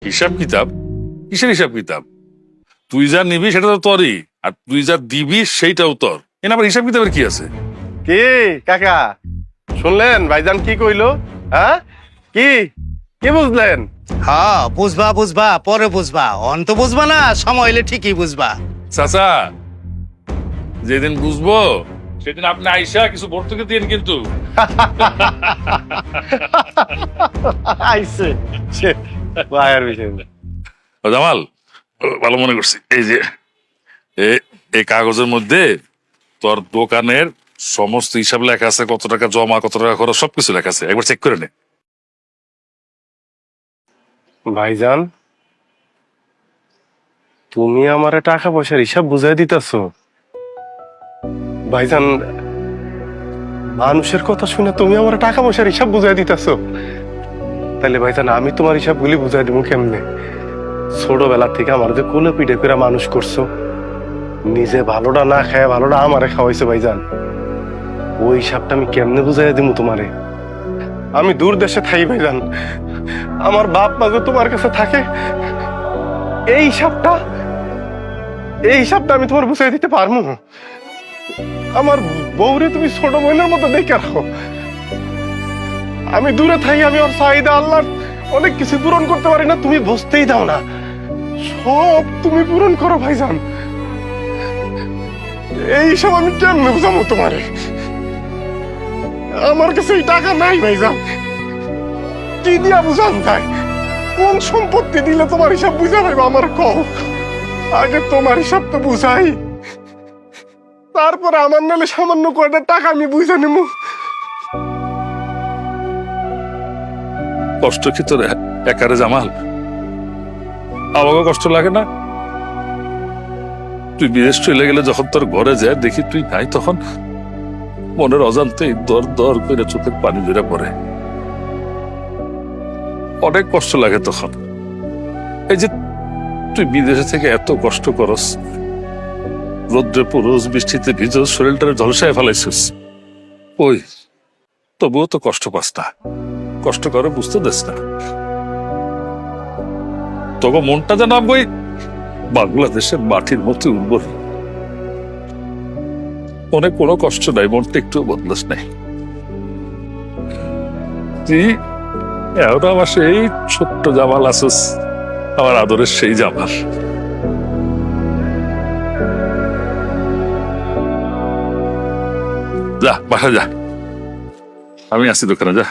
হিসাব কিতাব? কিসের হিসাব কিতাব? তুই যা নিবি সেটা তো তোরই, আর তুই যা দিবি সেইটাও তোর। এর আবার হিসাব কিতাবের কি আছে? কি কাকা শুনলেন ভাইজান কি কইলো? হ্যাঁ কি কি বুঝলেন? হ্যাঁ বুঝবা বুঝবা, পরে বুঝবা, অন্ত বুঝবা না, সময় হলে ঠিকই বুঝবা। চাচা, যেদিন বুঝবো সেদিন আপনি আইসা কিছু ভর্তুকি দিন কিন্তু। আইছে সে ভাইয়ের বিষয় না। ও জামাল, ভালো মনে করছি। এই যে এই কাগজের মধ্যে তোর দোকানের সমস্ত হিসাব লেখা আছে, কত টাকা জমা, কত টাকা খরচ, সবকিছু লেখা আছে। একবার চেক করে নে। ভাইজান তুমি আমারে টাকা পয়সার হিসাব বুঝাই দিতেছো? ভাইজান মানুষের কথা শুনে তুমি আমার টাকা পয়সার হিসাব বুঝাই দিতেছো? তাহলে ভাইজান আমি তোমার হিসাবগুলি বুঝাই দেবো কেমনে? ছোটবেলা থেকে আমার যে কোলে পিঠে করে মানুষ করছো, নিজে ভালোটা না খায় ভালোটা আমারে খাওয়াইছো ভাইজান, ওই হিসাবটা আমি কেমনে বুঝাই দিব তোমারে? আমি দূর দেশে থাকি ভাইজান, আমার বাপ মা যে তোমার কাছে থাকে, এই হিসাবটা আমি তোমার বুঝাই দিতে পারবো? আমার বউরে তুমি ছোট বোনের মতো দেখে রাখো। আমি দূরে থাকি, আমি ওর চাহিদা আল্লাহর অনেক কিছু পূরণ করতে পারি না, তুমি বুঝতেই দাও না। সব তুমি পূরণ করো ভাইজান, এই সব আমি কেমনে বুঝাবো তোমারে? আমার কাছে এই টাকা নাই ভাইজান, কি দিয়া বুঝান যায়? কোন সম্পত্তি দিলে তোমার হিসাব বুঝা পাইবো আমার কও? আগে তোমার হিসাব তো বুঝাই, তারপরে আমার নালে সামান্য কয়টা টাকা আমি বুঝা নেবো। কষ্ট কি তোর একারে জামাল? আমাকে কষ্ট লাগে না? তুই বিদেশ চলে গেলে যখন তোর ঘরে যায় দেখি তুই নাই, তখন মনের অজান্তেই দর দর করে চোখের পানি বেড়ে পড়ে। অনেক কষ্ট লাগে তখন। এই যে তুই বিদেশে থেকে এত কষ্ট করস, রোদ্রে পুরুষ, বৃষ্টিতে ভিজস, শরীরটারে ঝলসায় ফেলাইছিস, ওই তবুও তো কষ্ট পাস না। কষ্ট করে বুঝতে দেস না। তবে মনটা যেন ওই বাংলাদেশের মাটির মতো উর্বর। মনে কোনো কষ্ট নাই, মনটা একটু বদলাস নাই। তুই এখন আমার সেই ছোট্ট জামাল আসস, আমার আদরের সেই জামাল। যা বাসা যা, আমি আসি দোকানে, যা।